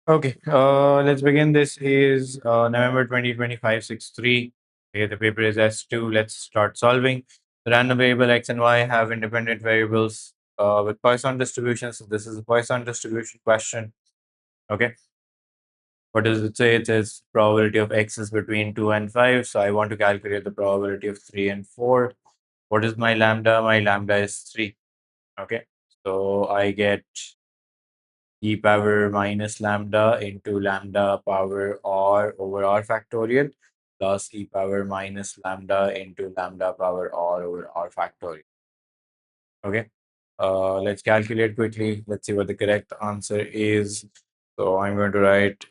Okay, let's begin. This is November 2025, 6-3. Okay, the paper is S2. Let's start solving. The random variable x and y have independent variables with Poisson distribution. So this is a Poisson distribution question. Okay, what does it say? It says probability of x is between 2 and 5. So I want to calculate the probability of 3 and 4. What is my lambda? My lambda is 3. Okay, so I get e power minus lambda into lambda power r over r factorial plus e power minus lambda into lambda power r over r factorial. Okay, let's calculate quickly. Let's see what the correct answer is. So I'm going to write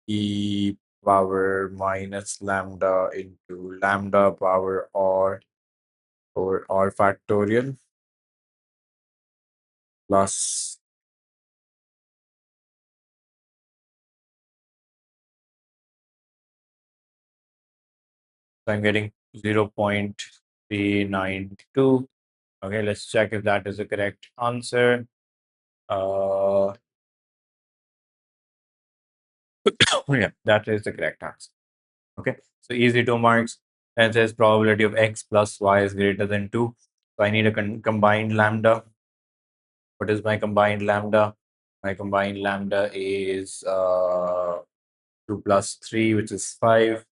e power minus lambda into lambda power r over r factorial plus, so I'm getting 0.392. Okay, let's check if that is the correct answer. Uh, yeah, that is the correct answer. Okay, so easy 2 marks. And it says probability of x plus y is greater than 2. So I need a combined lambda. What is my combined lambda? My combined lambda is 2 plus 3, which is 5.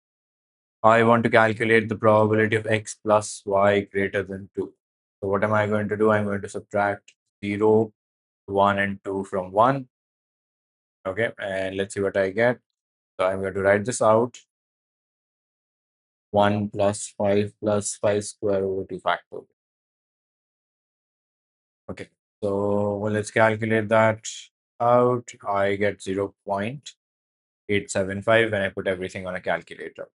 I want to calculate the probability of x plus y greater than 2. So what am I going to do? I'm going to subtract 0, 1, and 2 from 1. Okay, and let's see what I get. So I'm going to write this out. 1 plus 5 square over 2 factorial. Okay, so well, let's calculate that out. I get 0.875 when I put everything on a calculator.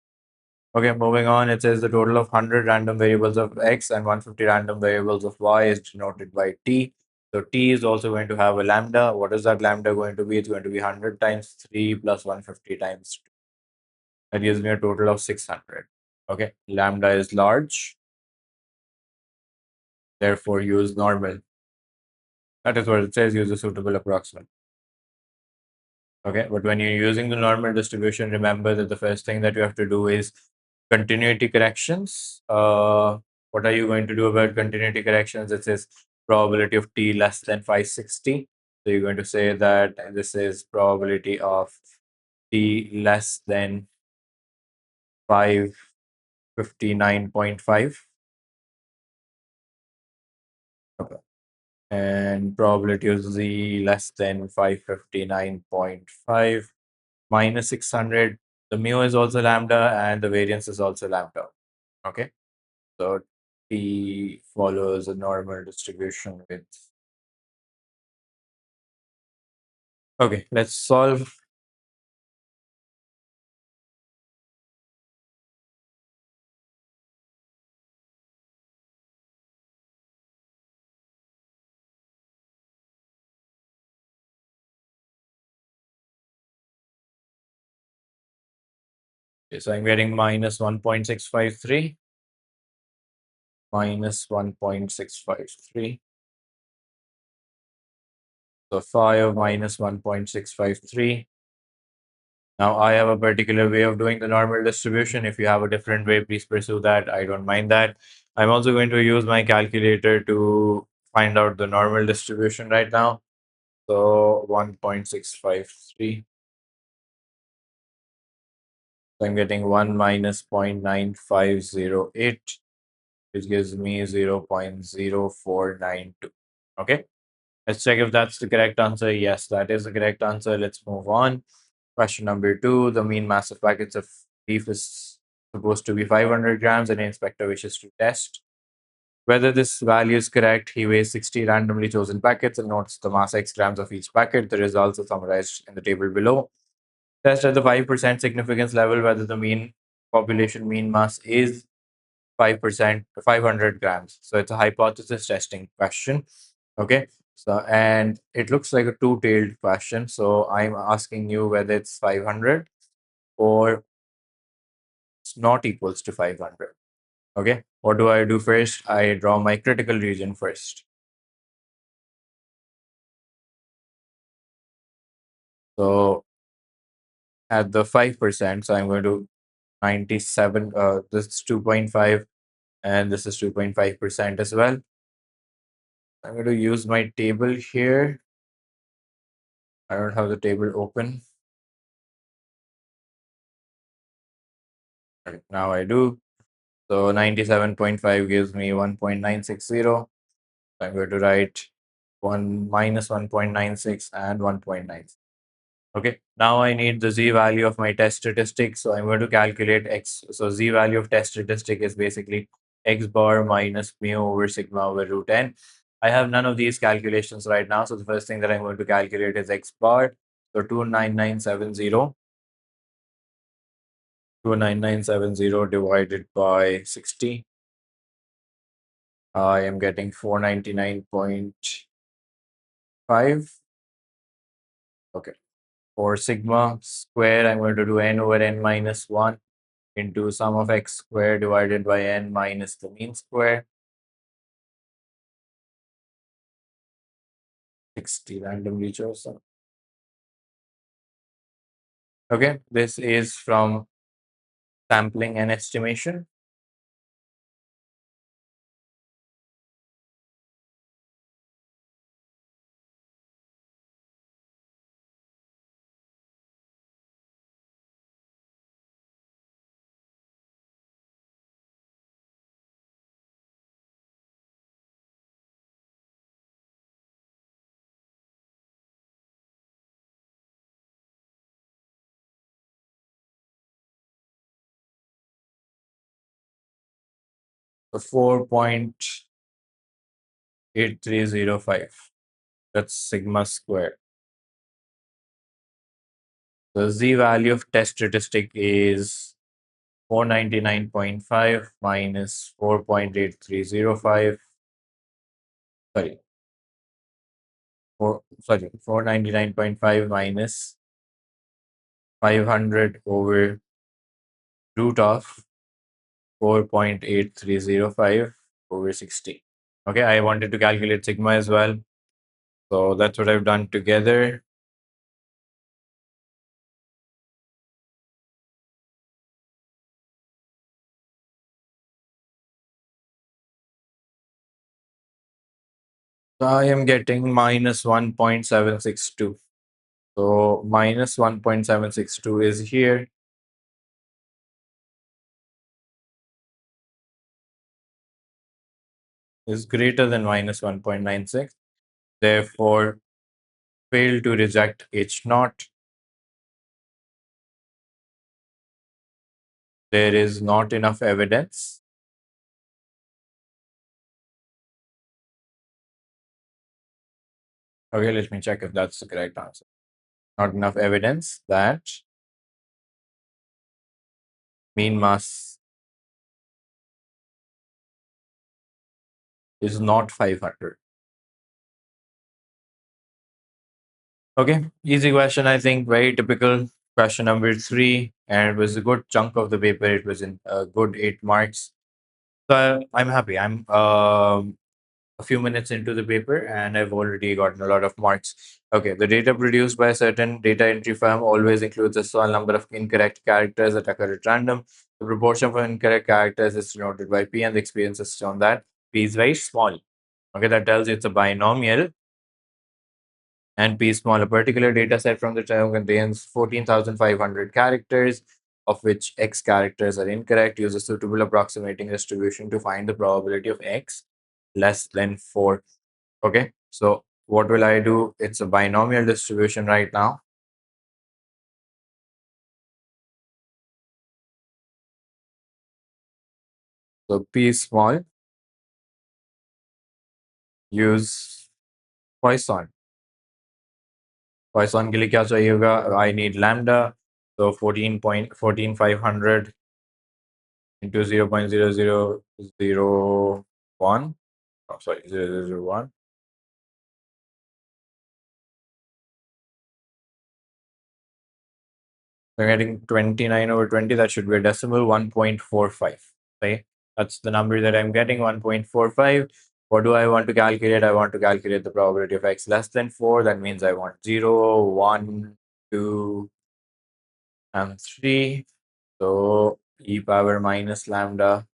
Okay, moving on. It says the total of 100 random variables of x and 150 random variables of y is denoted by t. So t is also going to have a lambda. What is that lambda going to be? It's going to be 100 times 3 plus 150 times 2. That gives me a total of 600. Okay, lambda is large, therefore use normal. That is what it says, use a suitable approximate. Okay, but when you're using the normal distribution, remember that the first thing that you have to do is continuity corrections. What are you going to do about continuity corrections? It says probability of t less than 560. So you're going to say that this is probability of t less than 559.5. Okay. And probability of z less than 559.5 minus 600. The mu is also lambda and the variance is also lambda. Okay, so t follows a normal distribution with. Okay, let's solve. Okay, so I'm getting minus 1.653 minus 1.653. So 5 minus 1.653. Now I have a particular way of doing the normal distribution. If you have a different way, please pursue that. I don't mind that. I'm also going to use my calculator to find out the normal distribution right now. So 1.653. So I'm getting 1 minus 0.9508, which gives me 0.0492. Okay. Let's check if that's the correct answer. Yes, that is the correct answer. Let's move on. Question number 2. The mean mass of packets of beef is supposed to be 500 grams, and the inspector wishes to test whether this value is correct. He weighs 60 randomly chosen packets and notes the mass x grams of each packet. The results are summarized in the table below. Test at the 5% significance level whether the mean population mean mass is 5%, 500 grams. So it's a hypothesis testing question. Okay. So, and it looks like a two-tailed question. So I'm asking you whether it's 500 or it's not equals to 500. Okay. What do I do first? I draw my critical region first. So at the 5%. So I'm going to 97, this is 2.5, and this is 2.5% as well. I'm going to use my table here. I don't have the table open. Right, now I do. So 97.5 gives me 1.960. I'm going to write 1 minus 1.96 and 1.9. Okay, now I need the z value of my test statistic. So I'm going to calculate x. So z value of test statistic is basically x bar minus mu over sigma over root n. I have none of these calculations right now. So the first thing that I'm going to calculate is x bar. So 29970 divided by 60. I am getting 499.5. Okay. For sigma square, I'm going to do n over n minus 1 into sum of x square divided by n minus the mean square. 60 randomly chosen. Okay, this is from sampling and estimation. So 4.8305. That's sigma square. The z value of test statistic is 499.5 minus 4.8305. Sorry, 499.5 minus 500 over root of 4.8305 over 60. Okay, I wanted to calculate sigma as well. So that's what I've done together. So I am getting minus 1.762. So minus 1.762 is here. Is greater than minus 1.96. Therefore, fail to reject H naught. There is not enough evidence. Okay, let me check if that's the correct answer. Not enough evidence that mean mass is not 500. Okay, easy question, I think, very typical. Question number 3, and it was a good chunk of the paper. It was in a good 8 marks. So I'm happy. I'm a few minutes into the paper and I've already gotten a lot of marks. Okay, the data produced by a certain data entry firm always includes a small number of incorrect characters that occur at random. The proportion of incorrect characters is denoted by P, and the experience is shown that P is very small. Okay, that tells you it's a binomial, and P is small. A particular data set from the term contains 14,500 characters, of which X characters are incorrect. Use a suitable approximating distribution to find the probability of X less than 4. Okay, so what will I do? It's a binomial distribution right now. So P is small. Use Poisson. Poisson के लिए क्या चाहिए होगा? I need lambda. So 14.14500 into 0.0001. Oh, sorry, 0001. We're getting 29 over 20. That should be a decimal, 1.45. Right? That's the number that I'm getting, 1.45. What do I want to calculate? I want to calculate the probability of X less than 4. That means I want 0, 1, 2, and 3. So e power minus lambda 0.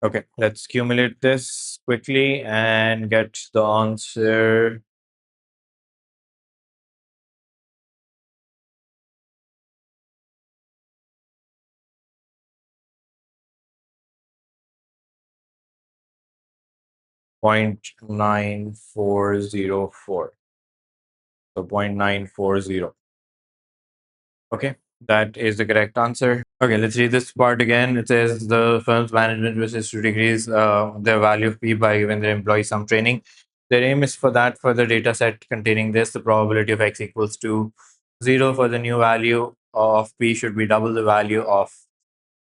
Okay, let's accumulate this quickly and get the answer. 0.9404. So 0.940. Okay, that is the correct answer. Okay, let's read this part again. It says the firm's management wishes to decrease the value of P by giving their employees some training. Their aim is for that for the data set containing this, the probability of X equals to 0 for the new value of P should be double the value of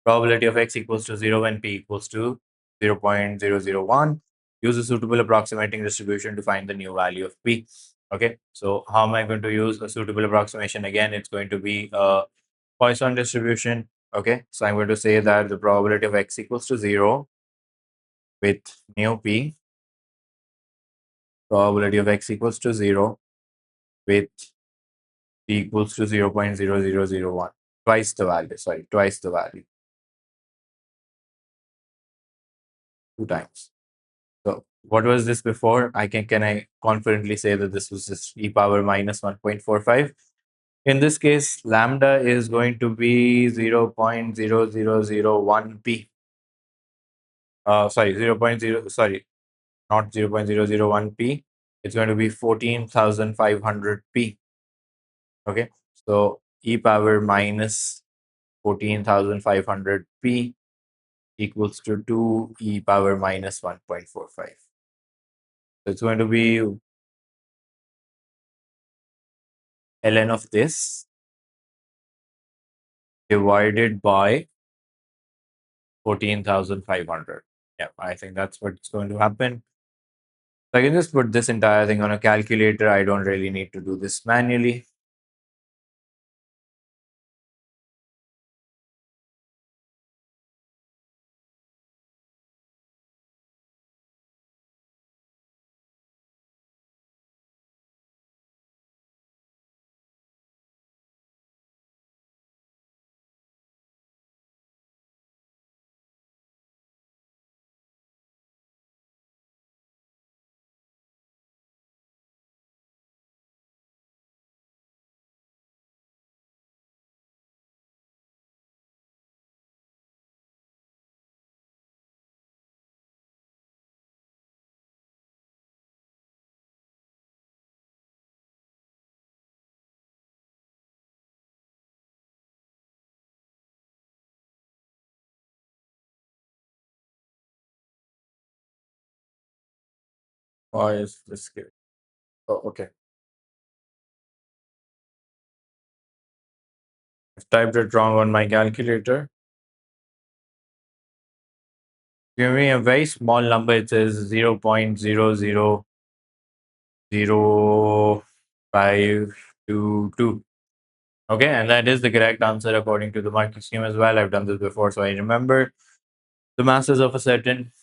probability of X equals to 0 when P equals to 0.001. Use a suitable approximating distribution to find the new value of P. Okay, so how am I going to use a suitable approximation? Again, it's going to be a Poisson distribution. Okay, so I'm going to say that the probability of X equals to 0 with new P, probability of X equals to 0 with P equals to 0.0001, twice the value, sorry, twice the value, 2 times. So what was this before? Can I confidently say that this was just e power minus 1.45? In this case, lambda is going to be 0.0001 p. Sorry, 0.0, sorry, not 0.001 p. It's going to be 14,500 p. Okay, so e power minus 14,500 p equals to 2 e power minus 1.45. So it's going to be ln of this divided by 14,500. Yeah, I think that's what's going to happen. So I can just put this entire thing on a calculator. I don't really need to do this manually. Why is this here? Oh, okay. I've typed it wrong on my calculator. Give me a very small number. It says 0.000522. Okay, and that is the correct answer according to the marking scheme as well. I've done this before, so I remember the masses of a certain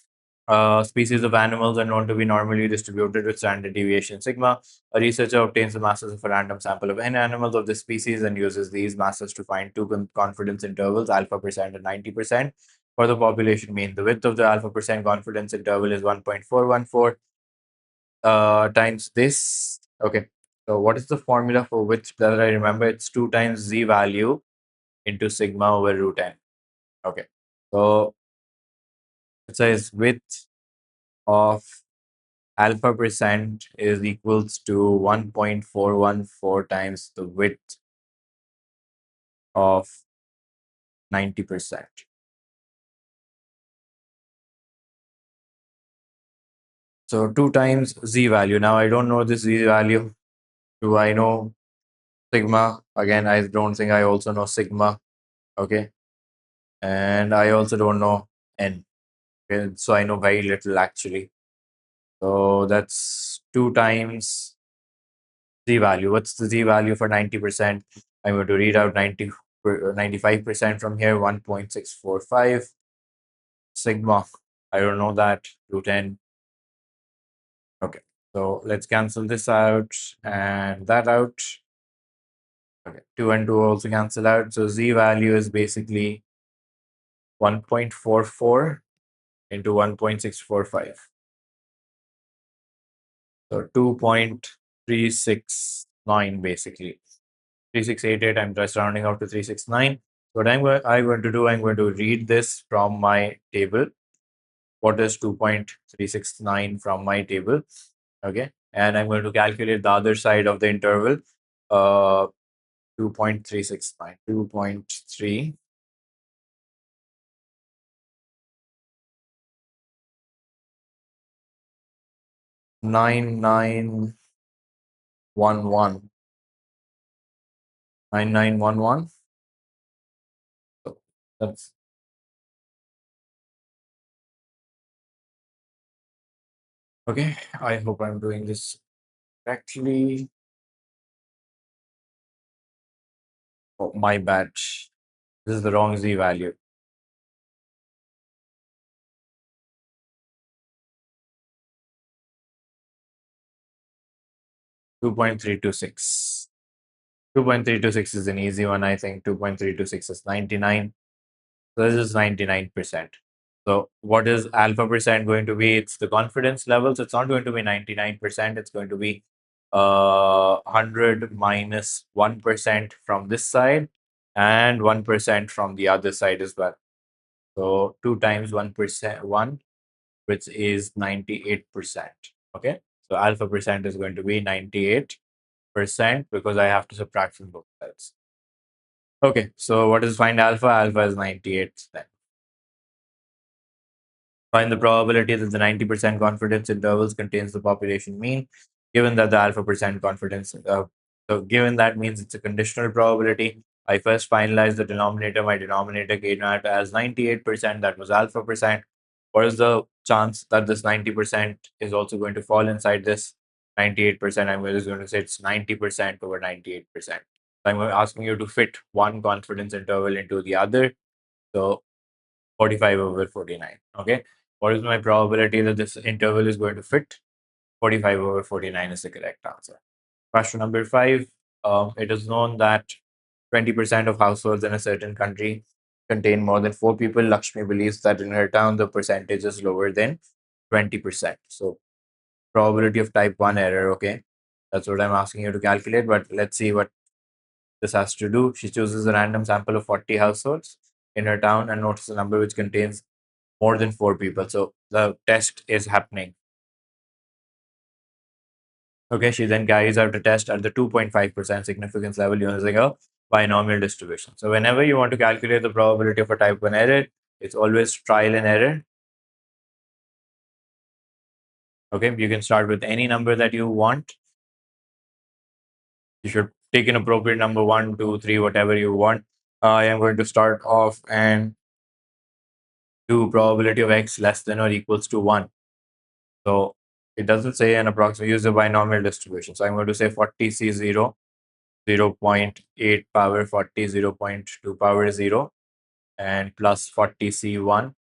species of animals are known to be normally distributed with standard deviation sigma. A researcher obtains the masses of a random sample of n animals of this species and uses these masses to find two confidence intervals, alpha percent and 90%, for the population mean. The width of the alpha percent confidence interval is 1.414 times this. Okay, so what is the formula for width that I remember? It's 2 times z value into sigma over root n. Okay, so it says width of alpha percent is equals to 1.414 times the width of 90%. So 2 times z value. Now I don't know this z value. Do I know sigma? Again, I don't think I also know sigma. Okay. And I also don't know n. Okay. So I know very little actually. So that's 2 times Z value. What's the Z value for 90%? I'm going to read out 95% from here, 1.645 sigma. I don't know that, 210. Okay, so let's cancel this out and that out. Okay, 2 and 2 also cancel out. So Z value is basically 1.44 into 1.645. So 2.369 basically. 3688, I'm just rounding out to 369. What I'm going to do, I'm going to read this from my table. What is 2.369 from my table? Okay. And I'm going to calculate the other side of the interval. 2.369. 2.3 9911. 9911. So that's okay. I hope I'm doing this correctly. Oh, my bad. This is the wrong Z value. 2.326. 2.326 is an easy one, I think. 2.326 is 99. So this is 99%. So what is alpha percent going to be? It's the confidence level. So it's not going to be 99%. It's going to be 100 minus 1% from this side and 1% from the other side as well. So 2 times 1%, 1, which is 98%. Okay. So alpha percent is going to be 98% because I have to subtract from both sides. Okay, so what is find alpha? Alpha is 98 then. Find the probability that the 90% confidence intervals contains the population mean, given that the alpha percent confidence. So given that means it's a conditional probability. I first finalize the denominator. My denominator came out as 98%. That was alpha percent. What is the chance that this 90% is also going to fall inside this 98%? I'm just going to say it's 90% over 98%. So I'm asking you to fit one confidence interval into the other. So 45 over 49. Okay. What is my probability that this interval is going to fit? 45 over 49 is the correct answer. Question number 5. It is known that 20% of households in a certain country contain more than 4 people. Lakshmi believes that in her town, the percentage is lower than 20%. So, probability of type 1 error. Okay. That's what I'm asking you to calculate. But let's see what this has to do. She chooses a random sample of 40 households in her town and notices a number which contains more than 4 people. So the test is happening. Okay, she then carries out a test at the 2.5% significance level using a binomial distribution. So whenever you want to calculate the probability of a type 1 error, it's always trial and error. Okay, you can start with any number that you want. You should take an appropriate number, 1, 2, 3, whatever you want. I am going to start off and do probability of x less than or equals to 1. So it doesn't say an approximate, use a binomial distribution. So I'm going to say 40C0, 0.8 power 40, 0.2 power 0, and plus 40C1,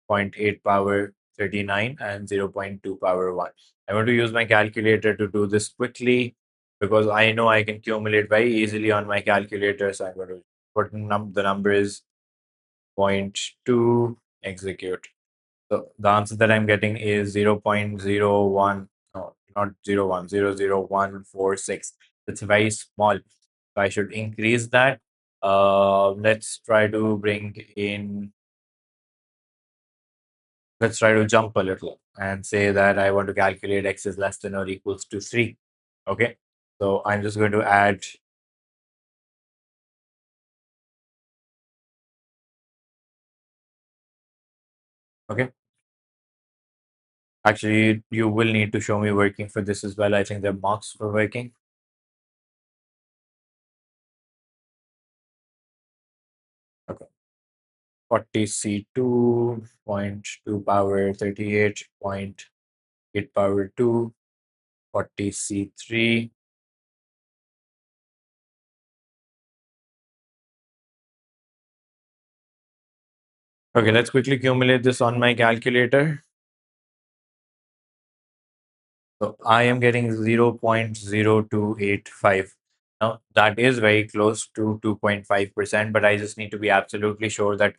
0.8 power 39, and 0.2 power 1. I'm going to use my calculator to do this quickly because I know I can accumulate very easily on my calculator. So I'm going to put the number is 0.2, execute. So the answer that I'm getting is 0.01, no, not 0.1, 0.00146. It's very small. So I should increase that. Let's try to bring in, let's try to jump a little and say that I want to calculate x is less than or equals to 3. Okay. So I'm just going to add, okay. Actually, you will need to show me working for this as well. I think there are marks for working. Okay. 40C2, 0.2 power 38, 0.8 power 2, 40C3, Okay, let's quickly accumulate this on my calculator. So I am getting 0.0285. Now that is very close to 2.5%, but I just need to be absolutely sure that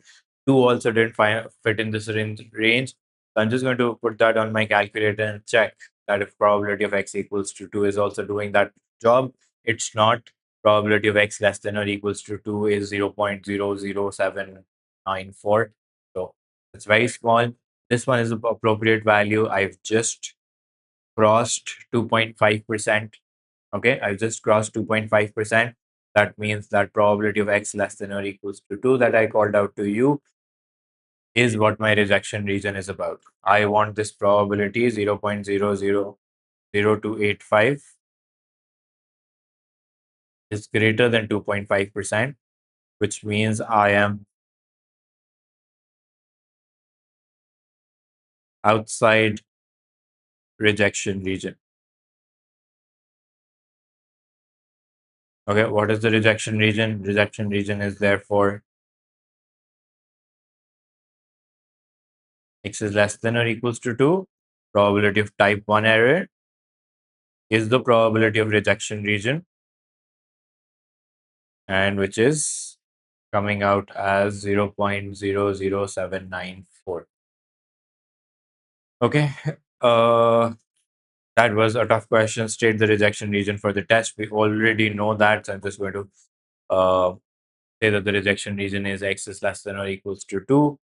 2 also didn't fit in this range. So I'm just going to put that on my calculator and check that if probability of x equals to 2 is also doing that job. It's not. Probability of x less than or equals to 2 is 0.00794. So it's very small. This one is the appropriate value. I've just crossed 2.5%. Okay, I just crossed 2.5%. That means that probability of x less than or equals to 2 that I called out to you is what my rejection region is about. I want this probability 0.000285 is greater than 2.5%, which means I am outside rejection region. Okay, what is the rejection region? Rejection region is therefore x is less than or equals to 2. Probability of type 1 error is the probability of rejection region, and which is coming out as 0.00794. Okay. Uh, that was a tough question. State the rejection region for the test. We already know that. So I'm just going to say that the rejection region is x is less than or equals to 2.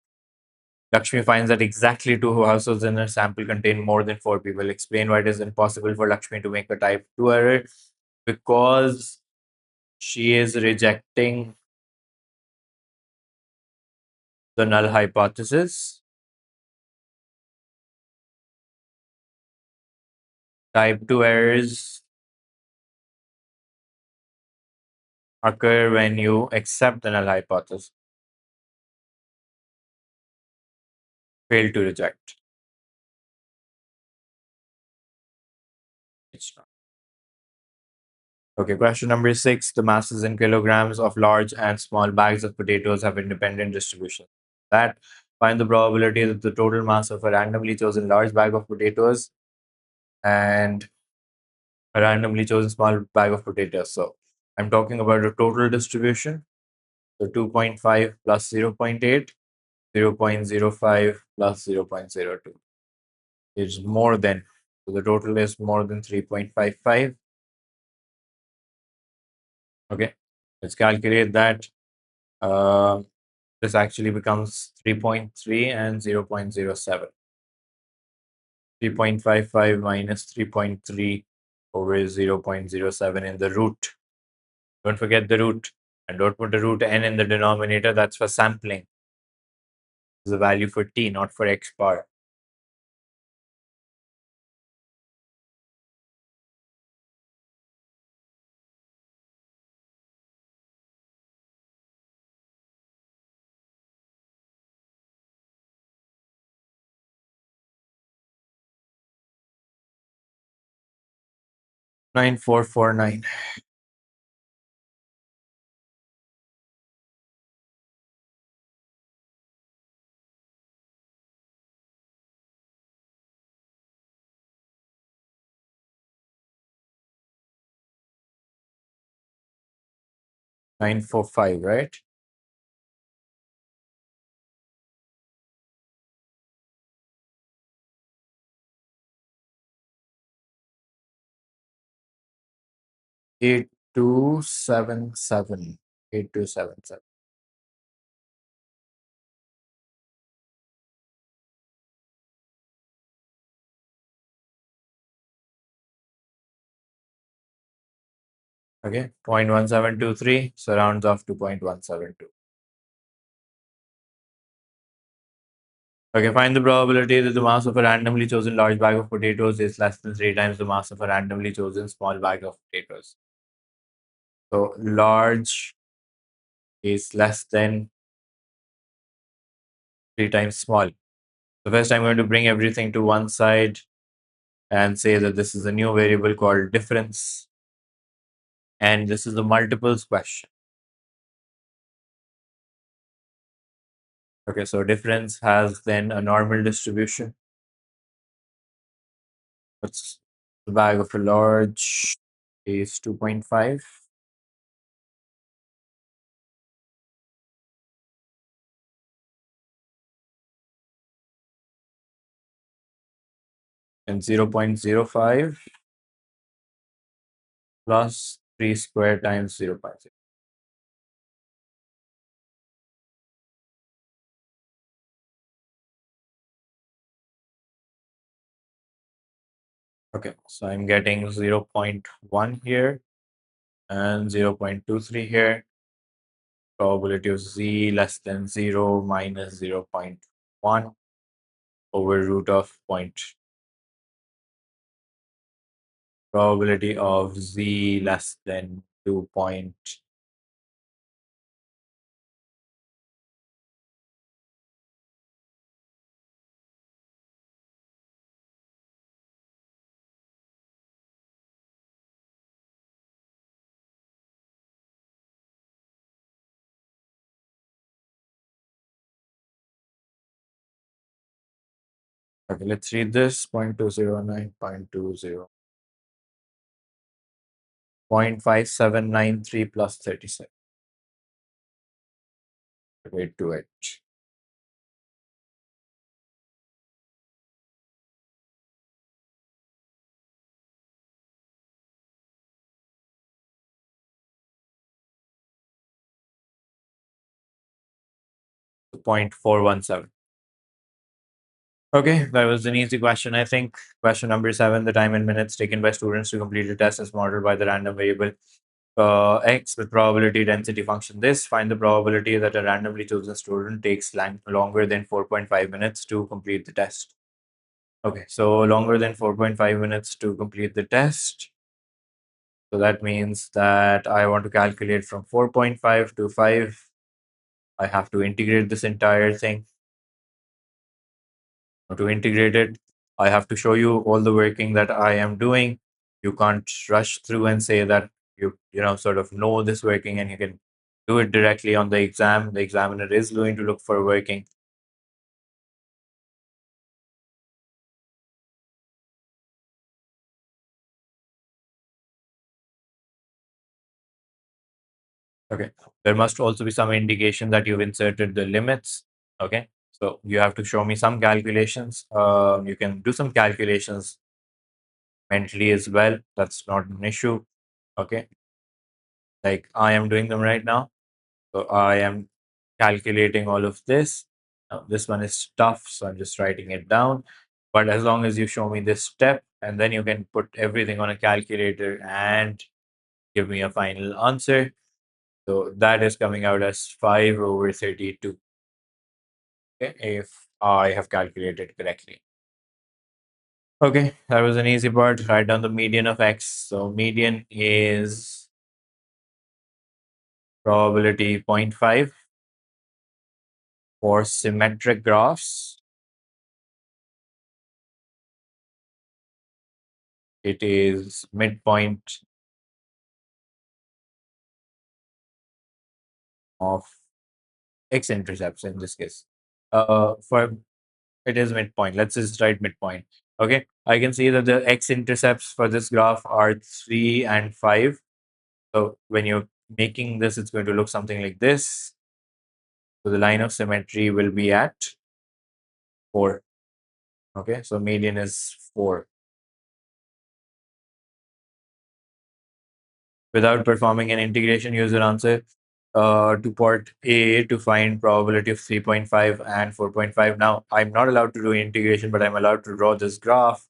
Lakshmi finds that exactly 2 households in her sample contain more than 4 people. Explain why it is impossible for Lakshmi to make a type 2 error. Because she is rejecting the null hypothesis. Type 2 errors occur when you accept the null hypothesis, fail to reject. It's not. Okay, question number 6. The masses in kilograms of large and small bags of potatoes have independent distribution. That find the probability that the total mass of a randomly chosen large bag of potatoes and a randomly chosen small bag of potatoes. So I'm talking about a total distribution. So 2.5 plus 0.8, 0.05 plus 0.02 is more than. So the total is more than 3.55. Okay, let's calculate that. Uh, this actually becomes 3.3 and 0.07. 3.55 minus 3.3 over 0.07 in the root. Don't forget the root. And don't put the root n in the denominator. That's for sampling. This is a value for t, not for x bar. Nine four four nine. 945, right? Eight two seven seven. 8277. Okay, 0.1723 surrounds off to 0.172. Okay, find the probability that the mass of a randomly chosen large bag of potatoes is less than 3 times the mass of a randomly chosen small bag of potatoes. So large is less than 3 times small. So first I'm going to bring everything to one side and say that this is a new variable called difference. And this is the multiples question. Okay, so difference has then a normal distribution. What's the bag of a large is 2.5 and 0.05 plus 3 square times 0.0. Okay, so I'm getting 0.1 here and 0.23 here. Probability of z less than 0 minus 0.1 over root of point. Probability of z less than 2 point. Okay, let's read this 0.209, 0.5793 plus 37. Wait to it. 0.417. Okay, that was an easy question, I think. Question number 7, the time in minutes taken by students to complete the test is modeled by the random variable x with probability density function this. Find the probability that a randomly chosen student takes longer than 4.5 minutes to complete the test. Okay, so longer than 4.5 minutes to complete the test. So that means that I want to calculate from 4.5 to 5. I have to integrate this entire thing. To integrate it, I have to show you all the working that I am doing. You can't rush through and say that you sort of know this working and you can do it directly on the exam. The examiner is going to look for working. Okay. There must also be some indication that you've inserted the limits. Okay. So you have to show me some calculations. You can do some calculations mentally as well. That's not an issue. Okay. Like I am doing them right now. So I am calculating all of this. Now, this one is tough, so I'm just writing it down. But as long as you show me this step, and then you can put everything on a calculator and give me a final answer. So that is coming out as 5 over 32. Okay, if I have calculated correctly. Okay, that was an easy part. Write down the median of x. So median is probability zero point 0.5 for symmetric graphs. It is midpoint of x-intercepts in this case. For it is midpoint. Let's just write midpoint. Okay, I can see that the x-intercepts for this graph are 3 and 5. So when you're making this, it's going to look something like this. So the line of symmetry will be at 4. Okay, so median is 4. Without performing an integration, use your answer to part A to find probability of 3.5 and 4.5. Now, I'm not allowed to do integration, but I'm allowed to draw this graph.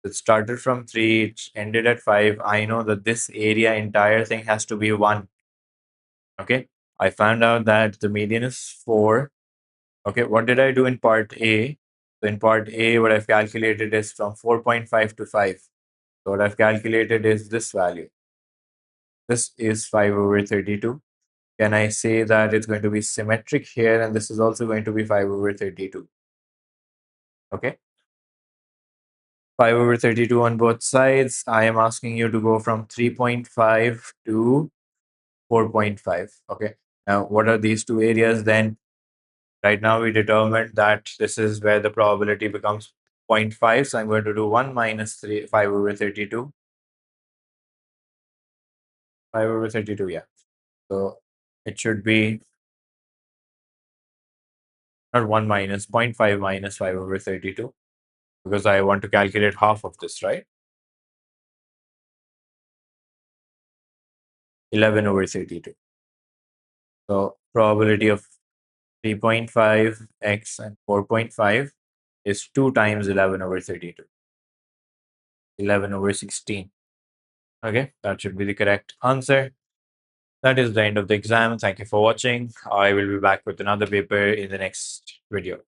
It started from 3, it ended at 5. I know that this area, entire thing has to be 1. Okay, I found out that the median is 4. Okay, what did I do in part A? So in part A, what I've calculated is from 4.5 to 5. So what I've calculated is this value. This is 5 over 32. Can I say that it's going to be symmetric here and this is also going to be 5 over 32? Okay. 5 over 32 on both sides. I am asking you to go from 3.5 to 4.5. Okay. Now, what are these two areas then? Right now, we determined that this is where the probability becomes zero point 0.5. So I'm going to do 1 minus 5 over 32. 5 over 32, yeah. So it should be not 1 minus 0.5 minus 5 over 32 because I want to calculate half of this, right? 11 over 32. So probability of 3.5x and 4.5 is 2 times 11 over 32. 11 over 16. Okay, that should be the correct answer. That is the end of the exam. Thank you for watching. I will be back with another paper in the next video.